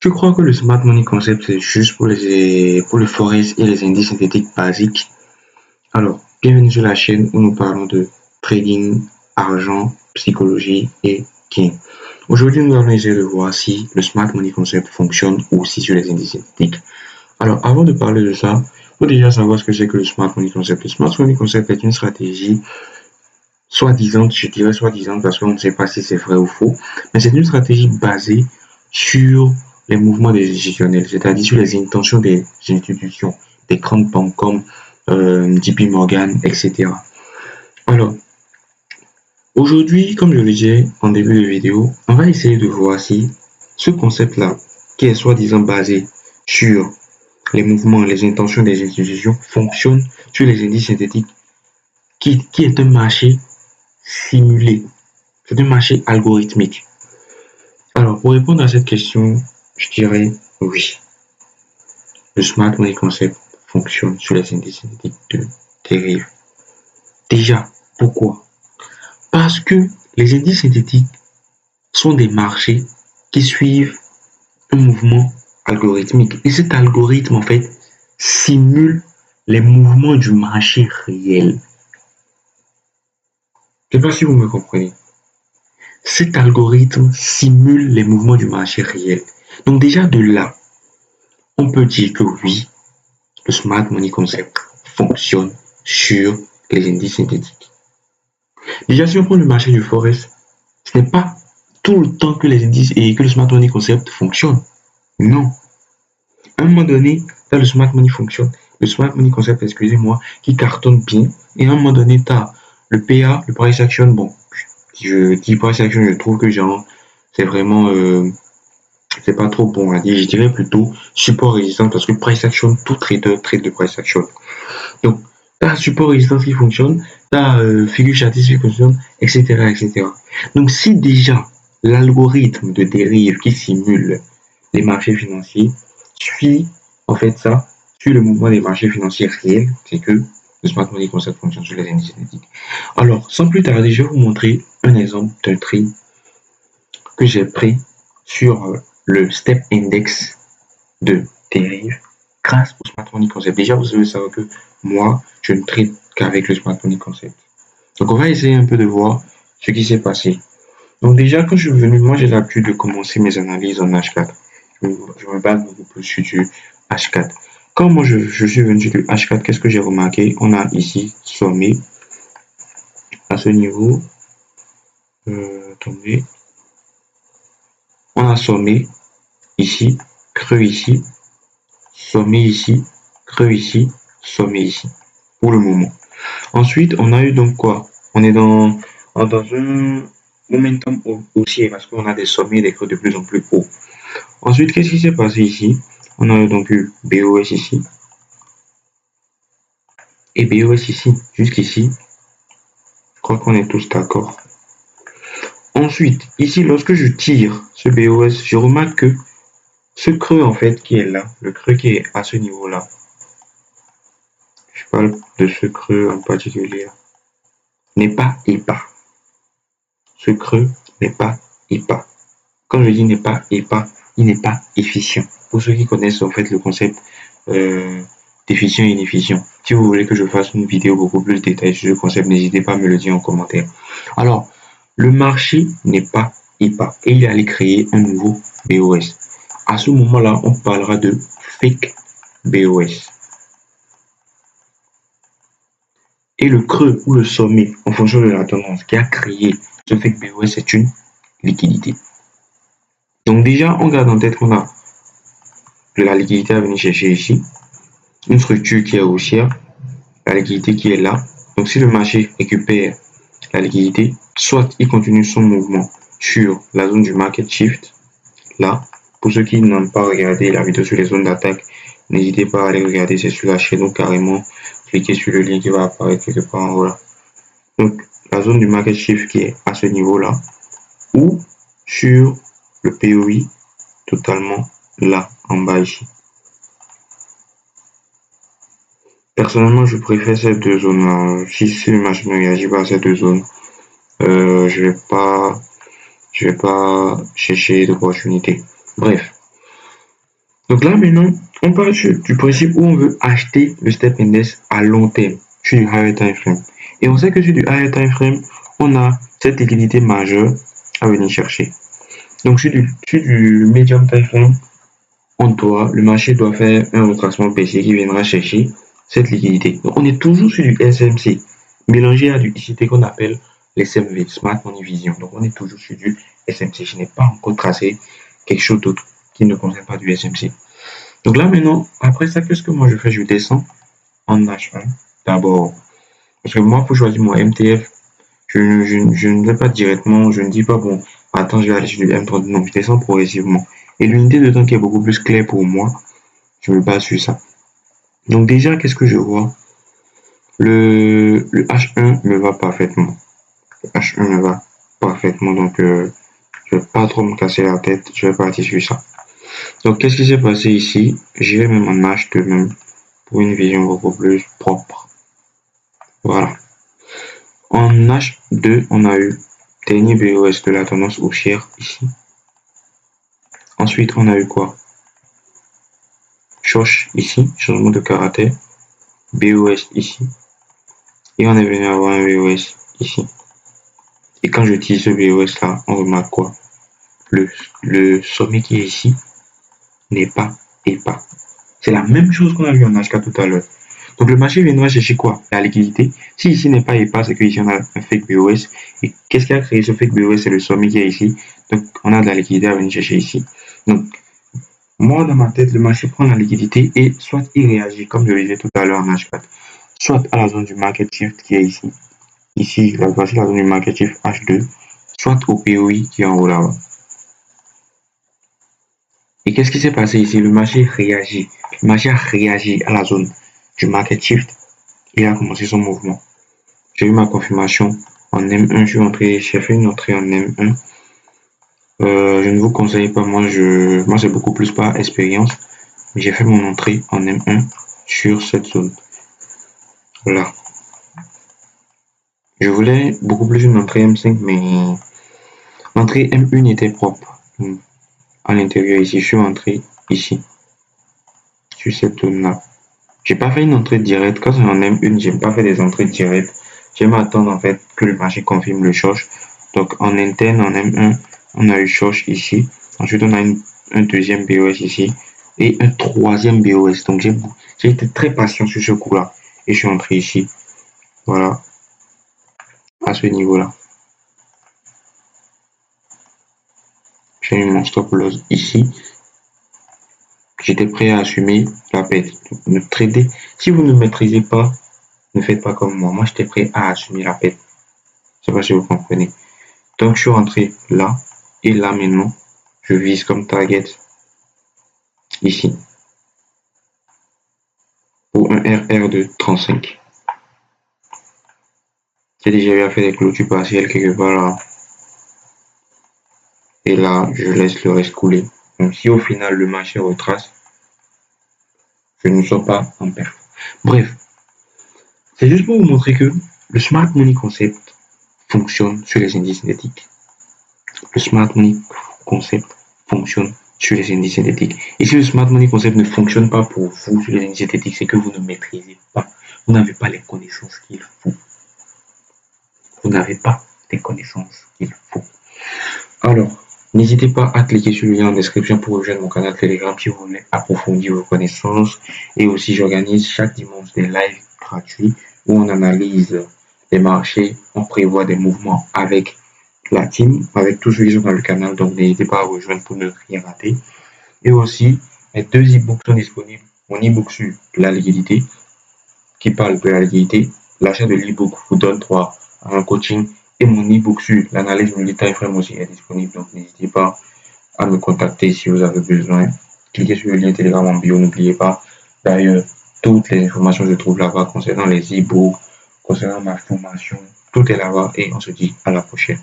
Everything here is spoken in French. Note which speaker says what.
Speaker 1: Tu crois que le smart money concept c'est juste pour le forex et les indices synthétiques basiques? Alors, bienvenue sur la chaîne où nous parlons de trading, argent, psychologie et gain. Aujourd'hui, nous allons essayer de voir si le smart money concept fonctionne aussi sur les indices synthétiques. Alors, avant de parler de ça, il faut déjà savoir ce que c'est que le smart money concept. Le smart money concept est une stratégie soi-disant, je dirais soi-disant parce qu'on ne sait pas si c'est vrai ou faux, mais c'est une stratégie basée sur les mouvements des institutionnels, c'est-à-dire sur les intentions des institutions, des grandes banques comme JP Morgan, etc. Alors, aujourd'hui, comme je le disais en début de vidéo, on va essayer de voir si ce concept-là, qui est soi-disant basé sur les mouvements, les intentions des institutions, fonctionne sur les indices synthétiques, qui est un marché simulé. C'est un marché algorithmique. Alors, pour répondre à cette question, je dirais oui. Le smart money concept fonctionne sur les indices synthétiques de dérive. Déjà, pourquoi? Parce que les indices synthétiques sont des marchés qui suivent un mouvement algorithmique. Et cet algorithme, en fait, simule les mouvements du marché réel. Je ne sais pas si vous me comprenez. Cet algorithme simule les mouvements du marché réel. Donc déjà de là, on peut dire que oui, le smart money concept fonctionne sur les indices synthétiques. Déjà, si on prend le marché du forex, ce n'est pas tout le temps que les indices et que le smart money concept fonctionne. Non. À un moment donné, là, le smart money fonctionne. Le smart money concept, excusez-moi, qui cartonne bien. Et à un moment donné, tu as le PA, le price action. Bon, je dis price action, je trouve que genre, c'est vraiment c'est pas trop bon à dire. Je dirais plutôt support résistance parce que price action, tout trader trade de price action. Donc, tu as support résistance qui fonctionne, tu as figure statistique qui fonctionne, etc., etc. Donc, si déjà l'algorithme de dérive qui simule les marchés financiers suit en fait ça, suit le mouvement des marchés financiers réels, c'est que le smart money concept fonctionne sur les indices synthétiques. Alors, sans plus tarder, je vais vous montrer un exemple d'un trade que j'ai pris sur le step index de dérive grâce au smart money concept. Déjà, vous devez savoir que moi, je ne trade qu'avec le smart money concept. Donc, on va essayer un peu de voir ce qui s'est passé. Donc, déjà, quand je suis venu, moi, j'ai l'habitude de commencer mes analyses en H4. Je me base beaucoup plus sur du H4. Quand moi, je suis venu sur du H4, qu'est-ce que j'ai remarqué? On a ici sommet à ce niveau. Attendez. On a sommet ici, creux ici, sommet ici, creux ici, sommet ici, pour le moment. Ensuite, on a eu donc quoi? On est dans un momentum haussier parce qu'on a des sommets et des creux de plus en plus hauts. Ensuite, qu'est-ce qui s'est passé ici? On a donc eu BOS ici et BOS ici, jusqu'ici. Je crois qu'on est tous d'accord. Ensuite, ici, lorsque je tire ce BOS, je remarque que ce creux en fait qui est là, le creux qui est à ce niveau-là, je parle de ce creux en particulier, n'est pas épars. Ce creux n'est pas épars. Quand je dis n'est pas épars, il n'est pas efficient. Pour ceux qui connaissent en fait le concept d'efficient et inefficient, si vous voulez que je fasse une vidéo beaucoup plus détaillée sur ce concept, n'hésitez pas à me le dire en commentaire. Alors, le marché n'est pas épars et il allait créer un nouveau BOS. À ce moment-là, on parlera de fake BOS. Et le creux ou le sommet, en fonction de la tendance qui a créé ce fake BOS, c'est une liquidité. Donc déjà, on garde en tête qu'on a de la liquidité à venir chercher ici, une structure qui est haussière, la liquidité qui est là. Donc si le marché récupère la liquidité, soit il continue son mouvement sur la zone du market shift, là. Pour ceux qui n'ont pas regardé la vidéo sur les zones d'attaque, n'hésitez pas à aller regarder, c'est sur la chaîne ou carrément cliquez sur le lien qui va apparaître quelque part en haut là. Donc la zone du market shift qui est à ce niveau là, ou sur le POI totalement là en bas ici. Personnellement, je préfère ces deux zones là. Si le marché ne réagit pas à ces deux zones, je vais pas chercher d'opportunité. Bref, Donc là, maintenant, on part du principe où on veut acheter le step index à long terme sur du higher time frame. Et on sait que sur du higher time frame, on a cette liquidité majeure à venir chercher. Donc sur du medium time frame, le marché doit faire un retracement baissier qui viendra chercher cette liquidité. Donc on est toujours sur du SMC, mélangé à du ICT qu'on appelle les SMV, Smart Money Vision. Donc on est toujours sur du SMC. Je n'ai pas encore tracé quelque chose d'autre qui ne concerne pas du SMC. Donc là maintenant, après ça, qu'est-ce que moi je fais? Je descends en H1 d'abord. Parce que moi, pour choisir mon MTF, je ne vais pas directement, je ne dis pas, bon, attends, je vais aller sur du M30. Non, je descends progressivement. Et l'unité de temps qui est beaucoup plus claire pour moi, je me base sur ça. Donc déjà, qu'est-ce que je vois? Le H1 me va parfaitement. Le H1 me va parfaitement, donc je vais pas trop me casser la tête, je vais partir sur ça. Donc qu'est-ce qui s'est passé ici? J'irai même en H2 même pour une vision beaucoup plus propre. Voilà. En H2, on a eu dernier BOS de la tendance haussière ici. Ensuite, on a eu quoi? Choche ici, changement de caractère. BOS ici. Et on est venu avoir un BOS ici. Et quand je utilise ce BOS là, on remarque quoi? Le sommet qui est ici n'est pas EPA. C'est la même chose qu'on a vu en H4 tout à l'heure. Donc le marché viendra chercher quoi? La liquidité. Si ici n'est pas EPA, c'est qu'ici on a un fake BOS. Et qu'est-ce qui a créé ce fake BOS? C'est le sommet qui est ici. Donc on a de la liquidité à venir chercher ici. Donc moi dans ma tête, le marché prend la liquidité et soit il réagit comme je le disais tout à l'heure en H4, soit à la zone du market shift qui est ici. Ici, voici la zone du market shift H2, soit au POI qui est en haut là-bas. Et qu'est-ce qui s'est passé ici? Le marché réagit. Le marché a réagi à la zone du market shift et a commencé son mouvement. J'ai eu ma confirmation en M1, j'ai fait une entrée en M1. Je ne vous conseille pas, moi c'est beaucoup plus par expérience. J'ai fait mon entrée en M1 sur cette zone. Voilà. Je voulais beaucoup plus une entrée M5, mais l'entrée M1 était propre. Donc, à l'intérieur ici, je suis entré ici, sur cette zone-là. J'ai pas fait une entrée directe. Quand c'est en M1, j'aime pas faire des entrées directes. J'aime attendre en fait que le marché confirme le short. Donc en interne, en M1, on a eu short ici. Ensuite, on a un deuxième BOS ici et un troisième BOS. Donc j'ai été très patient sur ce coup-là et je suis entré ici. Voilà, à ce niveau-là. J'ai mis mon stop loss ici. J'étais prêt à assumer la perte. Donc, ne tradez. Si vous ne maîtrisez pas, ne faites pas comme moi. Moi, j'étais prêt à assumer la perte. Je sais pas si vous comprenez. Donc, je suis rentré là. Et là, maintenant, je vise comme target ici. Pour un RR de 35. J'ai déjà fait des clôtures partielles quelque part là. Et là, je laisse le reste couler. Donc, si au final, le marché retrace, je ne sors pas en perte. Bref, c'est juste pour vous montrer que le Smart Money Concept fonctionne sur les indices synthétiques. Le Smart Money Concept fonctionne sur les indices synthétiques. Et si le Smart Money Concept ne fonctionne pas pour vous sur les indices synthétiques, c'est que vous ne maîtrisez pas. Vous n'avez pas les connaissances qu'il faut. Vous n'avez pas les connaissances qu'il faut. Alors, n'hésitez pas à cliquer sur le lien en description pour rejoindre mon canal Telegram si vous voulez approfondir vos connaissances. Et aussi, j'organise chaque dimanche des lives gratuits où on analyse les marchés, on prévoit des mouvements avec la team, avec tous ceux qui sont dans le canal. Donc, n'hésitez pas à rejoindre pour ne rien rater. Et aussi, mes deux e-books sont disponibles. Mon e-book sur la liquidité, qui parle de la liquidité. L'achat de l'e-book vous donne droit à un coaching. Et mon e-book sur l'analyse multi-time frame aussi est disponible. Donc, n'hésitez pas à me contacter si vous avez besoin. Cliquez sur le lien Telegram en bio, n'oubliez pas. D'ailleurs, toutes les informations se trouvent là-bas concernant les e-books, concernant ma formation. Tout est là-bas et on se dit à la prochaine.